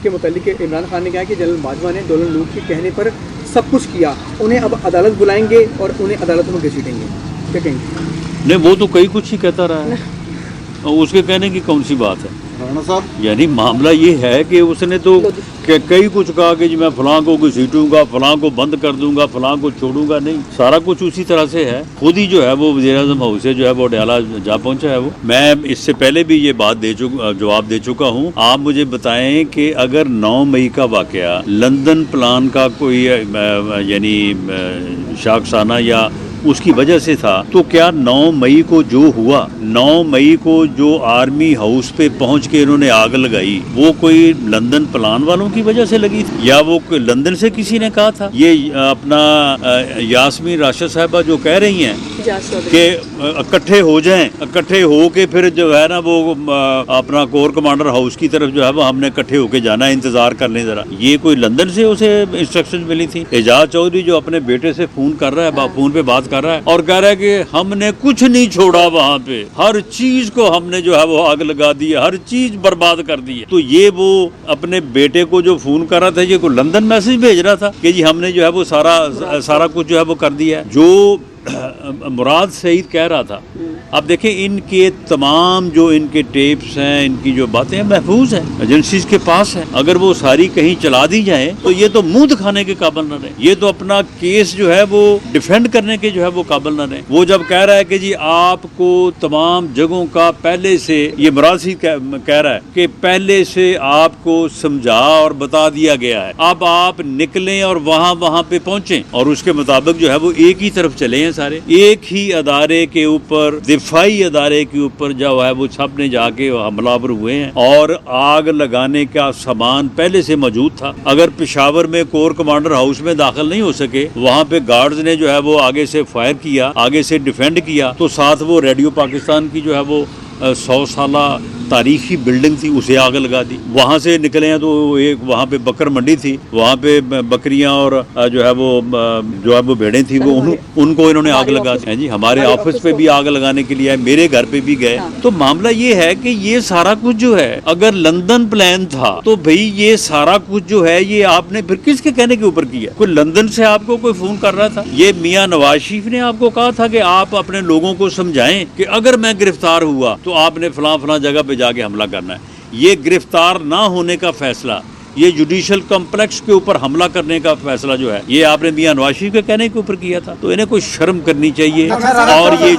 کے متعلق عمران خان نے کہا کہ جنرل باجوہ نے ڈونلڈ نون کے کہنے پر سب کچھ کیا, انہیں اب عدالت بلائیں گے اور انہیں عدالتوں میں گھسیٹیں گے, کیا کہیں گے؟ نہیں, وہ تو کئی کچھ ہی کہتا رہا ہے, اس کے کہنے کی کون سی بات ہے؟ رانا صاحب یعنی معاملہ یہ ہے کہ اس نے تو کئی کچھ کہا کہ جی میں فلاں کو گھسیٹوں گا, فلاں کو بند کر دوں گا, فلاں کو چھوڑوں گا. نہیں, سارا کچھ اسی طرح سے ہے. خود ہی جو ہے وہ وزیر اعظم ہاؤس سے جو ہے وہ اڈیالہ جا پہنچا ہے. وہ میں اس سے پہلے بھی یہ بات جواب دے چکا ہوں. آپ مجھے بتائیں کہ اگر 9 مئی کا واقعہ لندن پلان کا کوئی یعنی شاخسانہ یا اس کی وجہ سے تھا, تو کیا 9 مئی کو جو ہوا, 9 مئی کو جو آرمی ہاؤس پہ پہنچ کے انہوں نے آگ لگائی, وہ کوئی لندن پلان والوں کی وجہ سے لگی تھی یا وہ لندن سے کسی نے کہا تھا؟ یہ اپنا یاسمین راشد صاحبہ جو کہہ رہی ہیں کہ اکٹھے ہو جائیں, اکٹھے ہو کے پھر جو ہے نا وہ اپنا کور کمانڈر ہاؤس کی طرف جو ہے وہ ہم نے اکٹھے ہو کے جانا ہے, انتظار کر لیں ذرا, یہ کوئی لندن سے اسے انسٹرکشن ملی تھی؟ اعجاز چودھری جو اپنے بیٹے سے فون کر رہا ہے, فون پہ بات کر رہا ہے اور کہہ رہا ہے کہ ہم نے کچھ نہیں چھوڑا وہاں پہ, ہر چیز کو ہم نے جو ہے وہ آگ لگا دی ہے, ہر چیز برباد کر دی ہے. تو یہ وہ اپنے بیٹے کو جو فون کر رہا تھا, یہ کوئی لندن میسج بھیج رہا تھا کہ جی ہم نے جو ہے وہ سارا کچھ جو ہے وہ کر دیا ہے. جو مراد سعید کہہ رہا تھا, اب دیکھیں ان کے تمام جو ان کے ٹیپس ہیں, ان کی جو باتیں ہیں محفوظ ہیں, ایجنسیز کے پاس ہیں. اگر وہ ساری کہیں چلا دی جائیں تو یہ تو منہ دکھانے کے قابل نہ رہے, یہ تو اپنا کیس جو ہے وہ ڈیفینڈ کرنے کے جو ہے وہ قابل نہ رہے. وہ جب کہہ رہا ہے کہ جی آپ کو تمام جگہوں کا پہلے سے, یہ مراد سعید کہہ رہا ہے کہ پہلے سے آپ کو سمجھا اور بتا دیا گیا ہے, اب آپ نکلیں اور وہاں پہ پہنچیں اور اس کے مطابق جو ہے وہ ایک ہی طرف چلے ہیں سارے, ایک ہی ادارے کے اوپر, دفاعی ادارے کے اوپر جو ہے وہ سب نے جا کے حملہ آور ہوئے ہیں اور آگ لگانے کا سامان پہلے سے موجود تھا. اگر پشاور میں کور کمانڈر ہاؤس میں داخل نہیں ہو سکے, وہاں پہ گارڈز نے جو ہے وہ آگے سے فائر کیا, آگے سے ڈیفینڈ کیا, تو ساتھ وہ ریڈیو پاکستان کی جو ہے وہ 100 سالہ تاریخی بلڈنگ تھی, اسے آگ لگا دی. وہاں سے نکلے ہیں تو ایک وہاں پہ بکر منڈی تھی, وہاں پہ بکریاں اور جو ہے وہ بھیڑیں تھی, وہ ان کو انہوں نے آگ لگا دی. جی ہمارے آفس پہ بھی آگ لگانے کے لیے آئے, میرے گھر پہ بھی گئے. تو معاملہ یہ ہے کہ یہ سارا کچھ جو ہے, اگر لندن پلان تھا تو بھئی یہ سارا کچھ جو ہے یہ آپ نے پھر کس کے کہنے کے اوپر کیا؟ کوئی لندن سے آپ کو کوئی فون کر رہا تھا؟ یہ میاں نواز شریف نے آپ کو کہا تھا کہ آپ اپنے لوگوں کو سمجھائیں کہ اگر میں گرفتار ہوا تو آپ نے فلاں جگہ پہ جا کے حملہ کرنا ہے. یہ گرفتار نہ ہونے کا فیصلہ, یہ جوڈیشل کمپلیکس کے اوپر حملہ کرنے کا فیصلہ جو ہے یہ آپ نے میاں نواز شریف کے کہنے کے اوپر کیا تھا. تو انہیں کوئی شرم کرنی چاہیے, اور یہ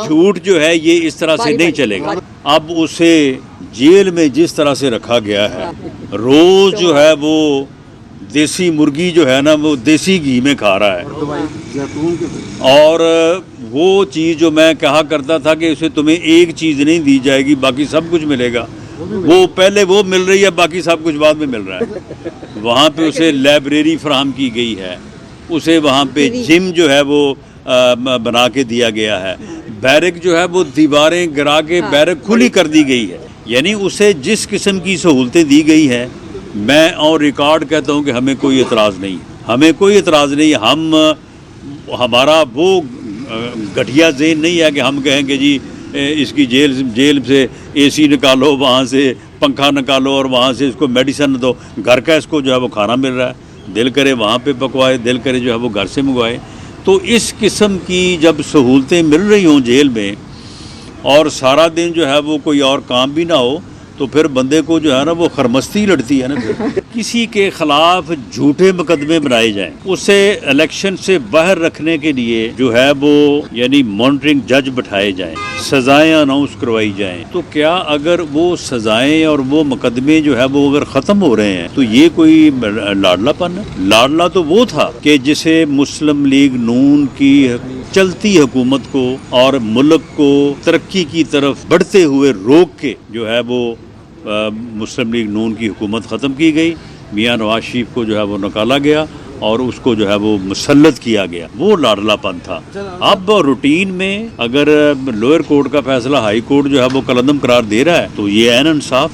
جھوٹ جو ہے یہ اس طرح سے نہیں چلے گا. اب اسے جیل میں جس طرح سے رکھا گیا ہے, روز جو ہے وہ دیسی مرغی جو ہے نا وہ دیسی گھی میں کھا رہا ہے, اور وہ چیز جو میں کہا کرتا تھا کہ اسے تمہیں ایک چیز نہیں دی جائے گی باقی سب کچھ ملے گا, وہ پہلے وہ مل رہی ہے, باقی سب کچھ بعد میں مل رہا ہے. وہاں پہ اسے لائبریری فراہم کی گئی ہے, اسے وہاں پہ جم جو ہے وہ بنا کے دیا گیا ہے, بیرک جو ہے وہ دیواریں گرا کے بیرک کھلی کر دی گئی ہے. یعنی اسے جس قسم کی سہولتیں دی گئی ہیں, میں اور ریکارڈ کہتا ہوں کہ ہمیں کوئی اعتراض نہیں, ہمیں کوئی اعتراض نہیں. ہمارا وہ گٹھیا ذہن نہیں ہے کہ ہم کہیں کہ جی اس کی جیل سے اے سی نکالو, وہاں سے پنکھا نکالو اور وہاں سے اس کو میڈیسن دو. گھر کا اس کو جو ہے وہ کھانا مل رہا ہے, دل کرے وہاں پہ پکوائے, دل کرے جو ہے وہ گھر سے منگوائے. تو اس قسم کی جب سہولتیں مل رہی ہوں جیل میں اور سارا دن جو ہے وہ کوئی اور کام بھی نہ ہو, تو پھر بندے کو جو ہے نا وہ خرمستی لڑتی ہے نا. کسی کے خلاف جھوٹے مقدمے بنائے جائیں, اسے الیکشن سے باہر رکھنے کے لیے جو ہے وہ یعنی مانیٹرنگ جج بٹھائے جائیں, سزائیں اناؤنس کروائی جائیں, تو کیا اگر وہ سزائیں اور وہ مقدمے جو ہے وہ اگر ختم ہو رہے ہیں تو یہ کوئی لاڈلا پن ہے؟ لاڈلا تو وہ تھا کہ جسے مسلم لیگ نون کی چلتی حکومت کو اور ملک کو ترقی کی طرف بڑھتے ہوئے روک کے جو ہے وہ مسلم لیگ نون کی حکومت ختم کی گئی. میاں نواز شریف کو جو ہے وہ نکالا گیا اور اس کو جو ہے وہ مسلط کیا گیا, وہ لاڈلا پن تھا. اب روٹین میں اگر لوئر کورٹ کا فیصلہ ہائی کورٹ جو ہے وہ کالعدم قرار دے رہا ہے تو یہ عین انصاف